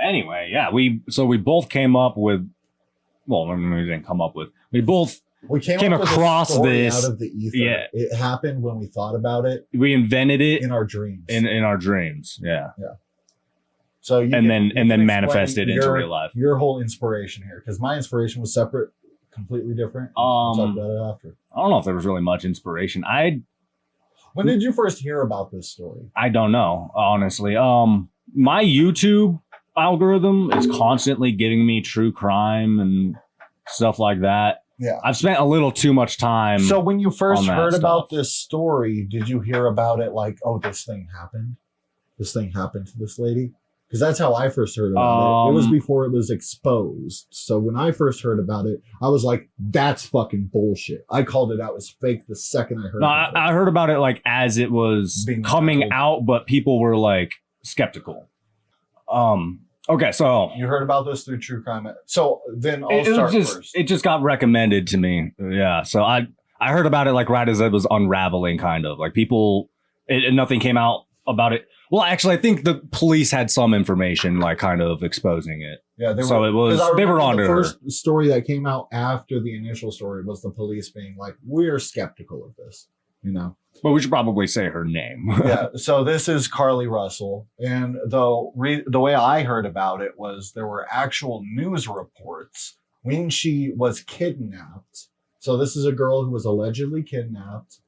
Anyway, yeah, we both came up with. Well, we didn't come up with. We both came up across with a story this out of the ether. Yeah, it happened when we thought about it. We invented it in our dreams. In our dreams, yeah. So you and then manifest it into real life. Your whole inspiration here, because my inspiration was separate, completely different. We'll talk about it after. I don't know if there was really much inspiration. When did you first hear about this story? I don't know, honestly. My YouTube algorithm is constantly giving me true crime and stuff like that. Yeah. I've spent a little too much time. So when you first heard about this story, did you hear about it like, oh, this thing happened? This thing happened to this lady? Because that's how I first heard about it. It was before it was exposed. So when I first heard about it, I was like, that's fucking bullshit. I called it out as fake the second I heard about it. I heard about it like as it was coming out, but people were like skeptical. Okay, so you heard about this through True Crime. So then I'll start first. It just got recommended to me. Yeah, so I heard about it like right as it was unraveling, kind of like people. Nothing came out about it. Well, actually, I think the police had some information, like kind of exposing it. Yeah, they were onto her. The first story that came out after the initial story was the police being like, "We're skeptical of this," you know. But we should probably say her name. Yeah. So this is Carly Russell, and the way I heard about it was there were actual news reports when she was kidnapped. So this is a girl who was allegedly kidnapped.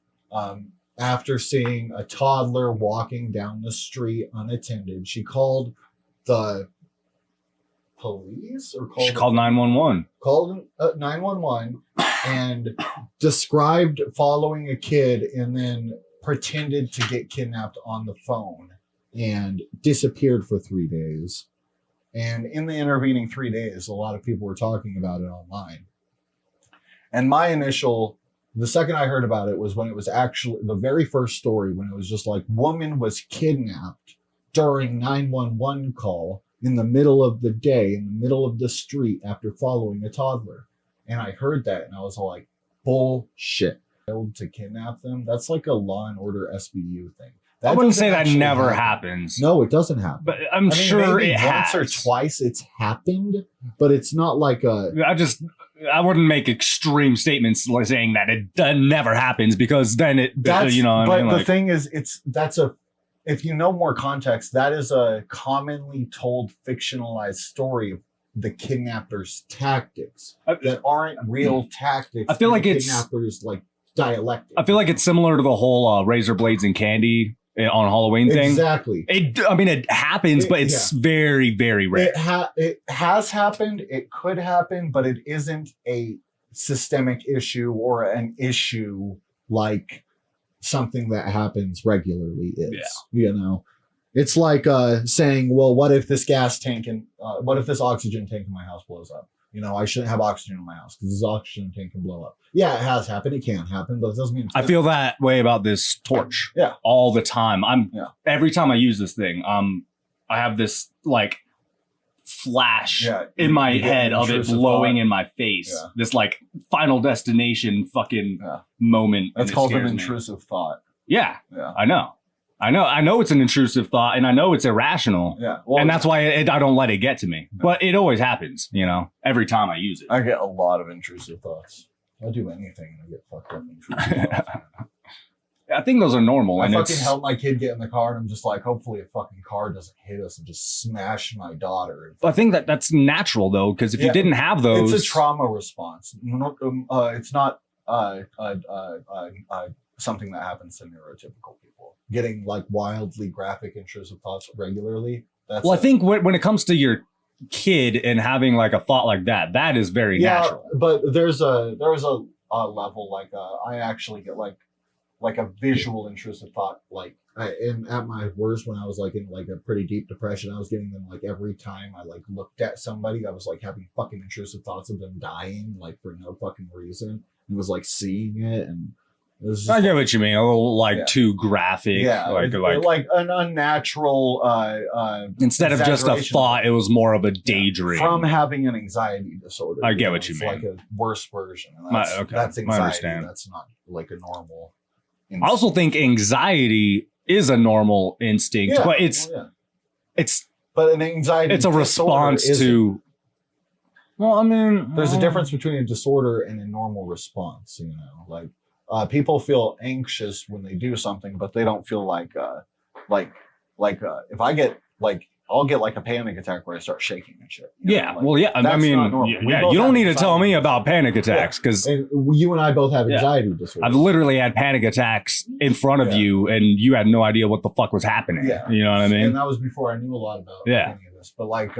After seeing a toddler walking down the street unattended, she called the police she called 911. Called 911 and described following a kid and then pretended to get kidnapped on the phone and disappeared for 3 days. And in the intervening 3 days, a lot of people were talking about it online. And the second I heard about it was when it was actually the very first story, when it was just like, woman was kidnapped during 911 call in the middle of the day, in the middle of the street after following a toddler. And I heard that and I was like, bullshit. To kidnap them, that's like a Law and Order SVU thing. I wouldn't say that never happens. No, it doesn't happen. But I'm sure it has. Once or twice it's happened, but it's not like I wouldn't make extreme statements like saying that it never happens, because then the thing is, if you know more context, that is a commonly told fictionalized story of the kidnappers' tactics that aren't real tactics. I feel like kidnappers like dialectic. I feel like it's similar to the whole razor blades and candy on Halloween thing. Exactly. It happens, but it's very, very rare. It has happened. It could happen, but it isn't a systemic issue or an issue like something that happens regularly is. Yeah. You know, it's like saying, well, what if this what if this oxygen tank in my house blows up? You know, I shouldn't have oxygen in my house because this oxygen tank can blow up. Yeah, it has happened. It can happen, but it doesn't mean I feel that way about this torch. Yeah. All the time. Every time I use this thing, I have this like flash in my head of it blowing in my face. Yeah. This like Final Destination fucking moment. That's called an intrusive thought. Yeah. I know it's an intrusive thought, and I know it's irrational. Yeah. Well, and that's why I don't let it get to me. Yeah. But it always happens, you know, every time I use it. I get a lot of intrusive thoughts. I'll do anything and I get fucked up intrusive thoughts. I think those are normal. I fucking helped my kid get in the car, and I'm just like, hopefully a fucking car doesn't hit us and just smash my daughter. I think that's natural, though, because if you didn't have those... It's a trauma response. It's not something that happens to neurotypical people. Getting like wildly graphic intrusive thoughts regularly. I think when it comes to your kid and having like a thought like that is very natural. But there's a level like I actually get like a visual intrusive thought. Like at my worst, when I was like in like a pretty deep depression, I was getting them like every time I like looked at somebody, I was like having fucking intrusive thoughts of them dying like for no fucking reason. It was like seeing it and. I get what you mean. A little like too graphic. Yeah, like an unnatural. Instead of just a thought, it was more of a daydream. From having an anxiety disorder. I get what you mean. Like a worse version. And that's anxiety. I understand. That's not like a normal. I also think anxiety is a normal instinct, but it's but an anxiety. It's a response to. Well, I mean, there's a difference between a disorder and a normal response. You know, like people feel anxious when they do something, but they don't feel like if I get like. I'll get like a panic attack where I start shaking and shit. Yeah, well, yeah. I mean, you don't need to tell me about panic attacks because you and I both have anxiety disorders. I've literally had panic attacks in front of you, and you had no idea what the fuck was happening. Yeah, you know what I mean. And that was before I knew a lot about any of this. But like,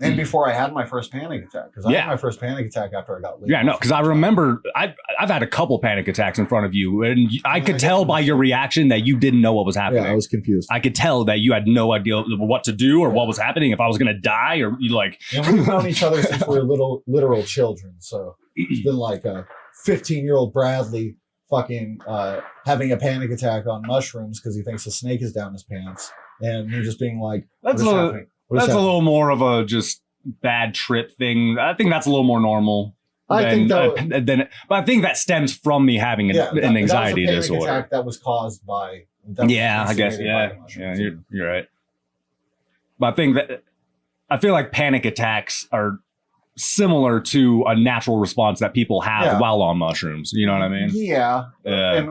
and before I had my first panic attack, because I had my first panic attack after I got laid. Yeah, no, because I remember I've had a couple panic attacks in front of you, and I could tell by your reaction that you didn't know what was happening. Yeah, I was confused. I could tell that you had no idea what to do or what was happening, if I was gonna die or you like. And we've known each other since we were literal children, so it's been like a 15-year-old Bradley fucking having a panic attack on mushrooms because he thinks a snake is down his pants, and me just being like, "That's happening?" That's a little more of a just bad trip thing. I think that's a little more normal. But I think that stems from me having an anxiety disorder. Attack that was caused by. Yeah, I guess. Yeah, you're right. But I feel like panic attacks are similar to a natural response that people have while on mushrooms. You know what I mean? Yeah. And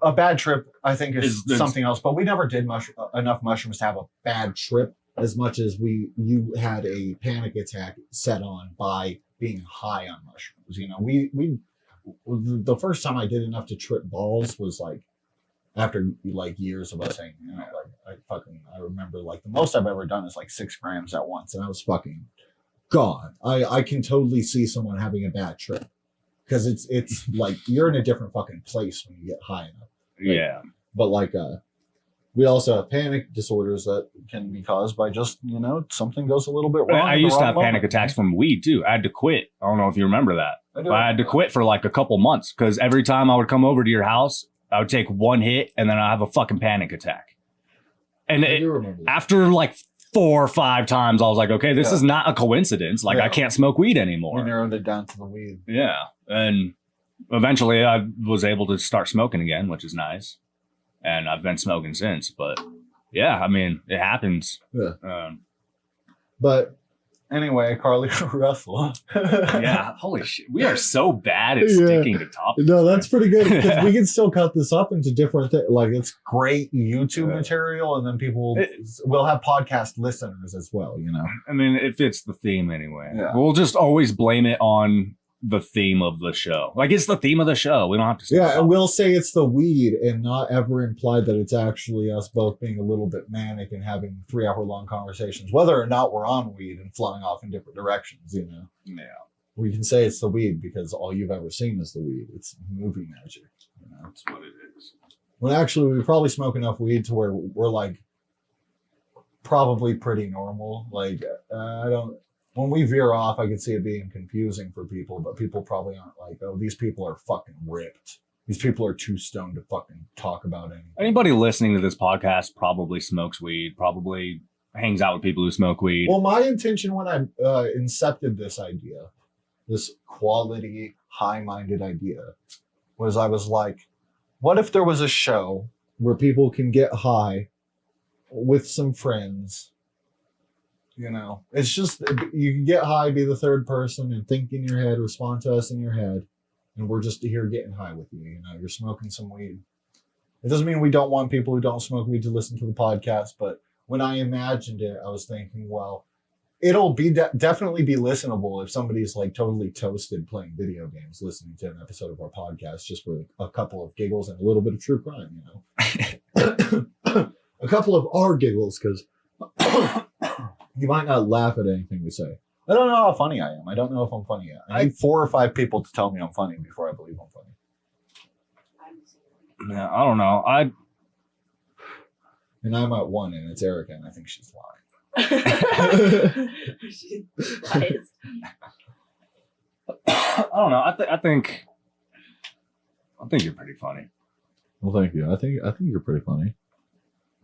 a bad trip, I think, is something else. But we never did enough mushrooms to have a bad trip. As much as you had a panic attack set on by being high on mushrooms. You know, we the first time I did enough to trip balls was like after like years of us hanging out. Like I remember like the most I've ever done is like 6 grams at once, and I was fucking gone. I can totally see someone having a bad trip because it's like you're in a different fucking place when you get high enough. Yeah, but like we also have panic disorders that can be caused by just, something goes a little bit wrong. I used to have panic attacks from weed too. I had to quit. I don't know if you remember that. I had to quit for like a couple months because every time I would come over to your house, I would take one hit and then I'd have a fucking panic attack. And after like 4 or 5 times, I was like, okay, this is not a coincidence. Like I can't smoke weed anymore. We narrowed it down to the weed. Yeah. And eventually I was able to start smoking again, which is nice. And I've been smoking since, but yeah, I mean, it happens. Yeah. But anyway, Carly Russell. Yeah, holy shit. We are so bad at sticking to topics. No, that's pretty good because we can still cut this up into different things. Like it's great YouTube material, and then we'll have podcast listeners as well, I mean, it fits the theme anyway. Yeah. We'll just always blame it on the theme of the show. Like it's the theme of the show. We don't have to say and we'll say it's the weed and not ever imply that it's actually us both being a little bit manic and having 3-hour-long conversations, whether or not we're on weed and flying off in different directions, Yeah. We can say it's the weed because all you've ever seen is the weed. It's movie magic. That's what it is. When actually we probably smoke enough weed to where we're like probably pretty normal. Like when we veer off, I could see it being confusing for people, but people probably aren't like, oh, these people are fucking ripped. These people are too stoned to fucking talk about anything. Anybody listening to this podcast probably smokes weed, probably hangs out with people who smoke weed. Well, my intention when I incepted this idea, this quality, high-minded idea, was I was like, what if there was a show where people can get high with some friends? It's just, you can get high, be the third person and think in your head, respond to us in your head. And we're just here getting high with you. You're smoking some weed. It doesn't mean we don't want people who don't smoke weed to listen to the podcast. But when I imagined it, I was thinking, well, it'll be definitely be listenable if somebody's like totally toasted playing video games, listening to an episode of our podcast just for a couple of giggles and a little bit of true crime, a couple of our giggles, because you might not laugh at anything we say. I don't know how funny I am. I don't know if I'm funny yet. I need 4 or 5 people to tell me I'm funny before I believe I'm funny. Yeah, I don't know. And I'm at 1, and it's Erica, and I think she's lying. She lies. I don't know. I think you're pretty funny. Well, thank you. I think you're pretty funny.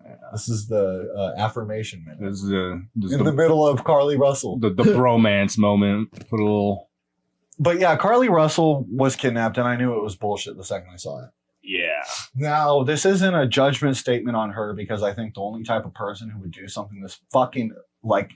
Yeah. This is the affirmation minute. This is in the middle of Carly Russell. The bromance moment. Put a little. But yeah, Carly Russell was kidnapped, and I knew it was bullshit the second I saw it. Yeah. Now, this isn't a judgment statement on her because I think the only type of person who would do something this fucking like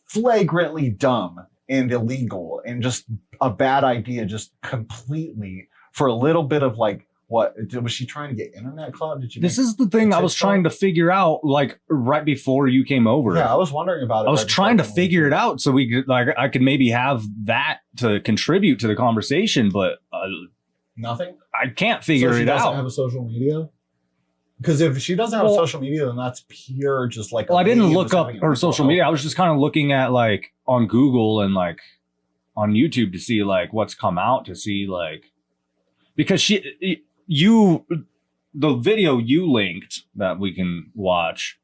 flagrantly dumb and illegal and just a bad idea, just completely for a little bit of like, what was she trying to get internet clout? This is the thing I was trying to figure out, like right before you came over. Yeah, I was wondering about it. I was trying to figure it out so we could, like, I could maybe have that to contribute to the conversation, but nothing. I can't figure it out. She doesn't have a social media. Because if she doesn't have a social media, then that's pure just like. Well, I didn't look up her social media. I was just kind of looking at like on Google and like on YouTube to see like what's come out, to see like, because the video you linked that we can watch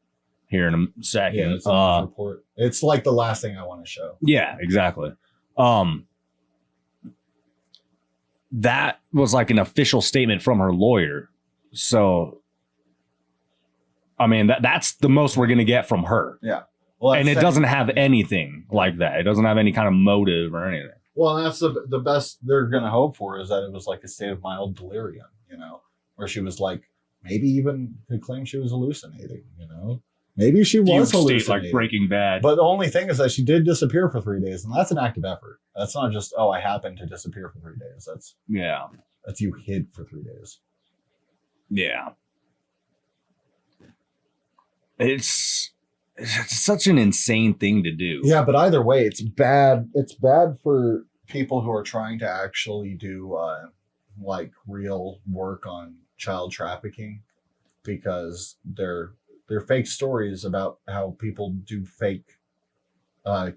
here in a second. Yeah, it's a report. It's like the last thing I want to show. Yeah, exactly. That was like an official statement from her lawyer. So, I mean, that's the most we're going to get from her. Yeah. Well, and it doesn't have anything like that. It doesn't have any kind of motive or anything. Well, that's the best they're going to hope for, is that it was like a state of mild delirium, you know, where she was like, maybe even could claim she was hallucinating, you know. Maybe she was hallucinating. Like Breaking Bad. But the only thing is that she did disappear for 3 days, and that's an act of effort. That's not just, oh, I happened to disappear for 3 days. That's you hid for 3 days. Yeah. It's such an insane thing to do. Yeah, but either way, it's bad. It's bad for people who are trying to actually do like real work on child trafficking, because they're fake stories about how people do fake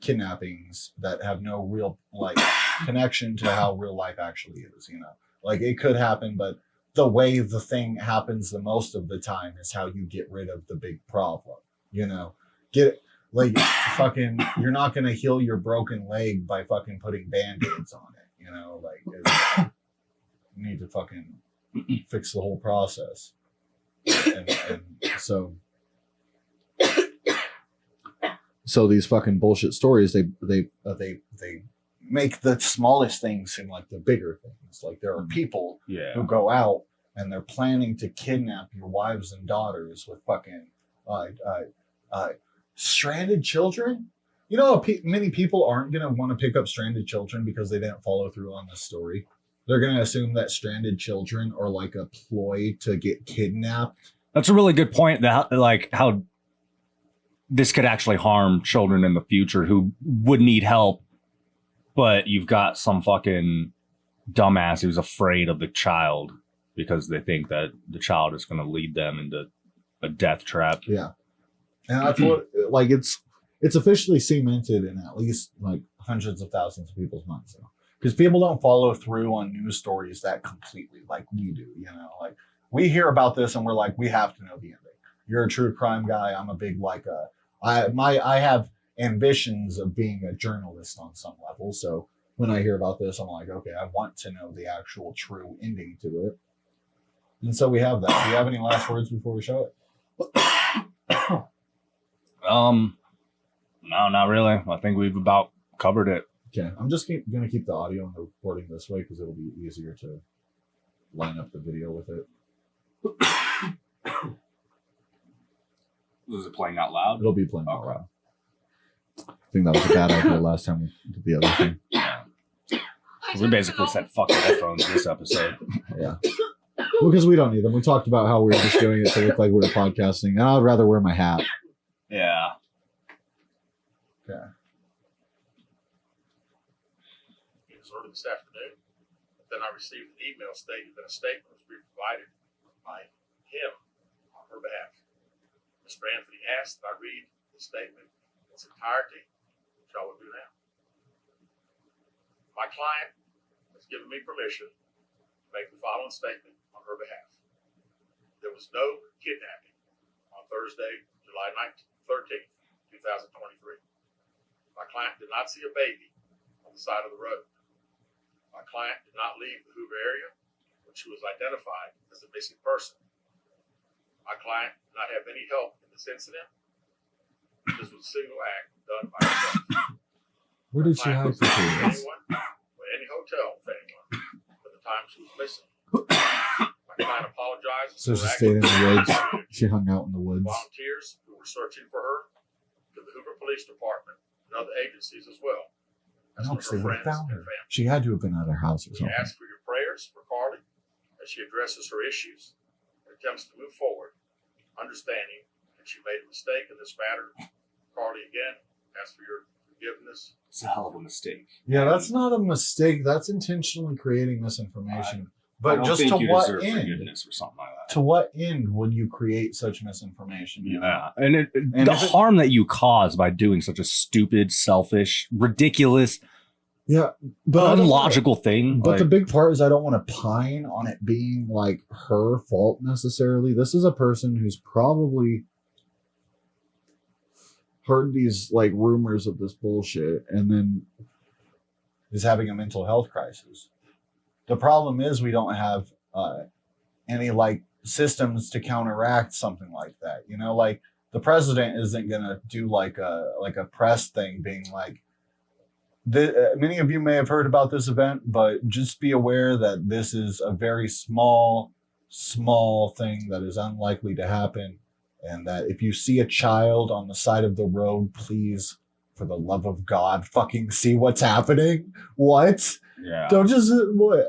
kidnappings that have no real like connection to how real life actually is, you know. Like it could happen, but the way the thing happens the most of the time is how you get rid of the big problem, you know. Fucking, you're not gonna heal your broken leg by fucking putting band-aids on it, you know. Like you need to fucking fix the whole process, and so these fucking bullshit stories, they make the smallest things seem like the bigger things. Like there are people who go out and they're planning to kidnap your wives and daughters with fucking stranded children. You know, many people aren't going to want to pick up stranded children because they didn't follow through on this story. They're going to assume that stranded children are like a ploy to get kidnapped. That's a really good point, that like how this could actually harm children in the future who would need help, but you've got some fucking dumbass who's afraid of the child because they think that the child is going to lead them into a death trap. Yeah. And that's what, like, it's officially cemented in at least like hundreds of thousands of people's minds now, because people don't follow through on news stories that completely like we do, you know. Like we hear about this and we're like, we have to know the ending. You're a true crime guy. I'm a big I have ambitions of being a journalist on some level. So when I hear about this, I'm like, okay, I want to know the actual true ending to it. And so we have that. Do you have any last words before we show it? No, not really. I think we've about covered it. Okay, I'm just going to keep the audio and the recording this way because it'll be easier to line up the video with it. Was it playing out loud? It'll be playing out loud. I think that was a bad idea last time we did the other thing. We basically said fuck the headphones this episode. Yeah. Well, because we don't need them. We talked about how we were just doing it to look like we were podcasting, and I'd rather wear my hat. Yeah. Okay. It was early this afternoon. Then I received an email stating that a statement was being provided by him on her behalf. Mr. Anthony asked that I read the statement in its entirety, which I will do now. My client has given me permission to make the following statement on her behalf. There was no kidnapping on Thursday, July 13th, 2023. My client did not see a baby on the side of the road. My client did not leave the Hoover area when she was identified as a missing person. My client did not have any help in this incident. This was a single act done by herself. Where did she hide for 2 days? Anyone, or any hotel with anyone, for the time she was missing. My My client apologizes. So for she stayed in the woods. acting. She hung out in the woods. Volunteers who were searching for her, to the Hoover Police Department and other agencies as well. As No, well as because they her would have friends found and her. family. She had to have been at her house or We something. ask for your prayers for Carly as she addresses her issues and attempts to move forward, understanding that she made a mistake in this matter. Carly, again, ask for your forgiveness. It's a hell of a mistake. Yeah, that's not a mistake. That's intentionally creating misinformation. But I don't just think to you what deserve end? forgiveness or something like that. To what end would you create such misinformation? Yeah, and And the if it- harm that you cause by doing such a stupid, selfish, ridiculous, Yeah, but I don't wanna- unlogical thing. But like, the big part is I don't want to pine on it being like her fault necessarily. This is a person who's probably heard these like rumors of this bullshit and then is having a mental health crisis. The problem is we don't have any like systems to counteract something like that. You know, like the president isn't gonna do like a press thing being like, many of you may have heard about this event, but just be aware that this is a very small thing that is unlikely to happen. And that if you see a child on the side of the road, please, for the love of God, fucking see what's happening. What? yeah. Don't just what?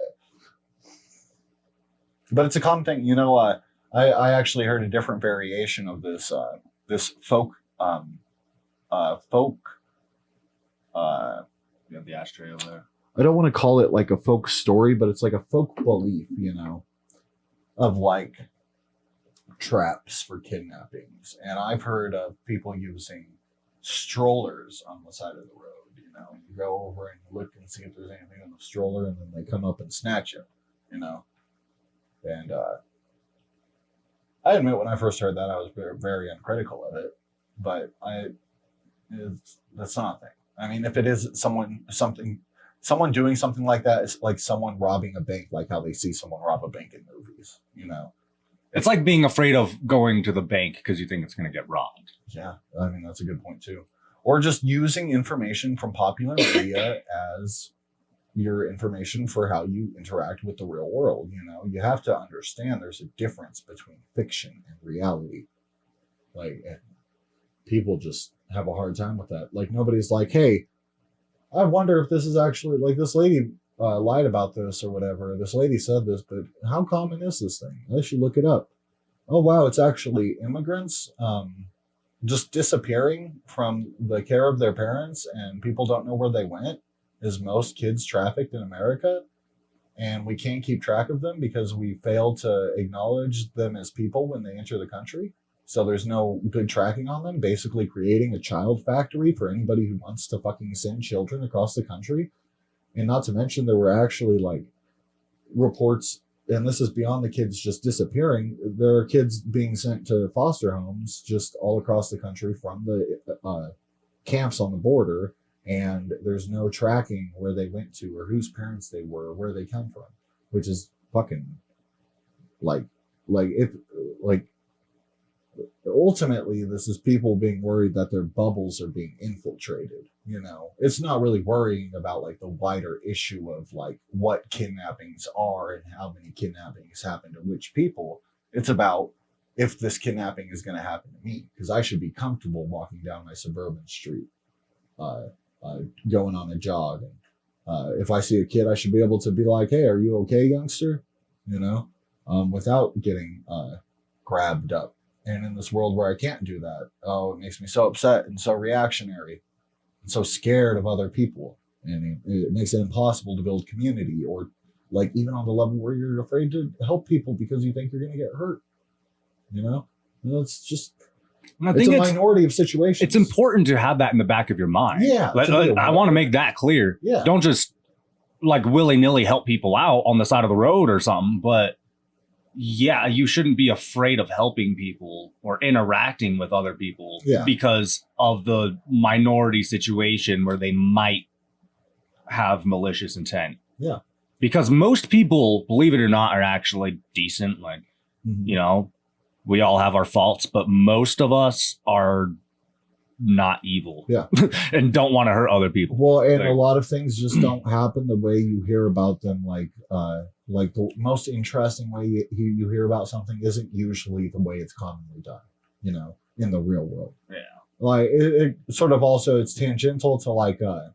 But it's a common thing. You know, I actually heard a different variation of this this folk You have the ashtray over there. I don't want to call it like a folk story, but it's like a folk belief, you know, of like traps for kidnappings. And I've heard of people using strollers on the side of the road. You know, you go over and look and see if there's anything in the stroller, and then they come up and snatch it, you know. And I admit when I first heard that, I was very, very uncritical of it. But that's not a thing. I mean, if it is someone doing something like that, it's like someone robbing a bank, like how they see someone rob a bank in movies, you know? It's like being afraid of going to the bank because you think it's going to get robbed. Yeah, I mean, that's a good point too. Or just using information from popular media as your information for how you interact with the real world, you know? You have to understand there's a difference between fiction and reality. Like, people just have a hard time with that. Like, nobody's like, hey, I wonder if this is actually, like, this lady lied about this or whatever. This lady said this, but how common is this thing? I should look it up. Oh, wow, it's actually immigrants just disappearing from the care of their parents, and people don't know where they went. Is most kids trafficked in America, and we can't keep track of them because we fail to acknowledge them as people when they enter the country. So there's no good tracking on them, basically creating a child factory for anybody who wants to fucking send children across the country. And not to mention there were actually like reports, and this is beyond the kids just disappearing. There are kids being sent to foster homes just all across the country from the camps on the border, and there's no tracking where they went to or whose parents they were or where they come from, which is fucking ultimately this is people being worried that their bubbles are being infiltrated. You know, it's not really worrying about like the wider issue of like what kidnappings are and how many kidnappings happen to which people. It's about if this kidnapping is going to happen to me, because I should be comfortable walking down my suburban street, going on a jog. And if I see a kid, I should be able to be like, hey, are you okay, youngster? You know, without getting grabbed up. And in this world where I can't do that, oh, it makes me so upset and so reactionary and so scared of other people. And it makes it impossible to build community, or like even on the level where you're afraid to help people because you think you're going to get hurt. You know, it's just, it's a minority of situations. It's important to have that in the back of your mind. Yeah. I want to make that clear. Yeah. Don't just like willy-nilly help people out on the side of the road or something, but yeah, you shouldn't be afraid of helping people or interacting with other people because of the minority situation where they might have malicious intent. Yeah. Because most people, believe it or not, are actually decent. Like, you know, we all have our faults, but most of us are not evil. Yeah. And don't want to hurt other people. Well, and Like- a lot of things just don't happen the way you hear about them. Like the most interesting way you hear about something isn't usually the way it's commonly done, you know, in the real world. Yeah. Like it sort of also, it's tangential to like, there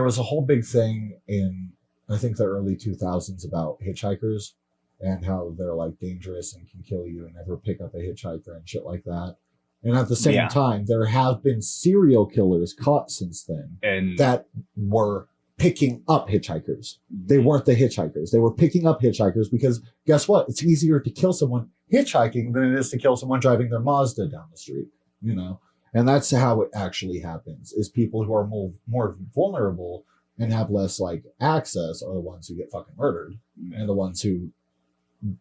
was a whole big thing in, I think, the early 2000s about hitchhikers and how they're like dangerous and can kill you, and never pick up a hitchhiker and shit like that. And at the same time, there have been serial killers caught since then And that were picking up hitchhikers. They weren't the hitchhikers. They were picking up hitchhikers because guess what? It's easier to kill someone hitchhiking than it is to kill someone driving their Mazda down the street, you know? And that's how it actually happens, is people who are more vulnerable and have less like access are the ones who get fucking murdered, and the ones who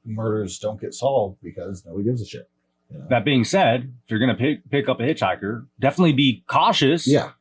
murders don't get solved because nobody gives a shit. You know? that being said, if you're gonna pick up a hitchhiker, definitely be cautious. Yeah.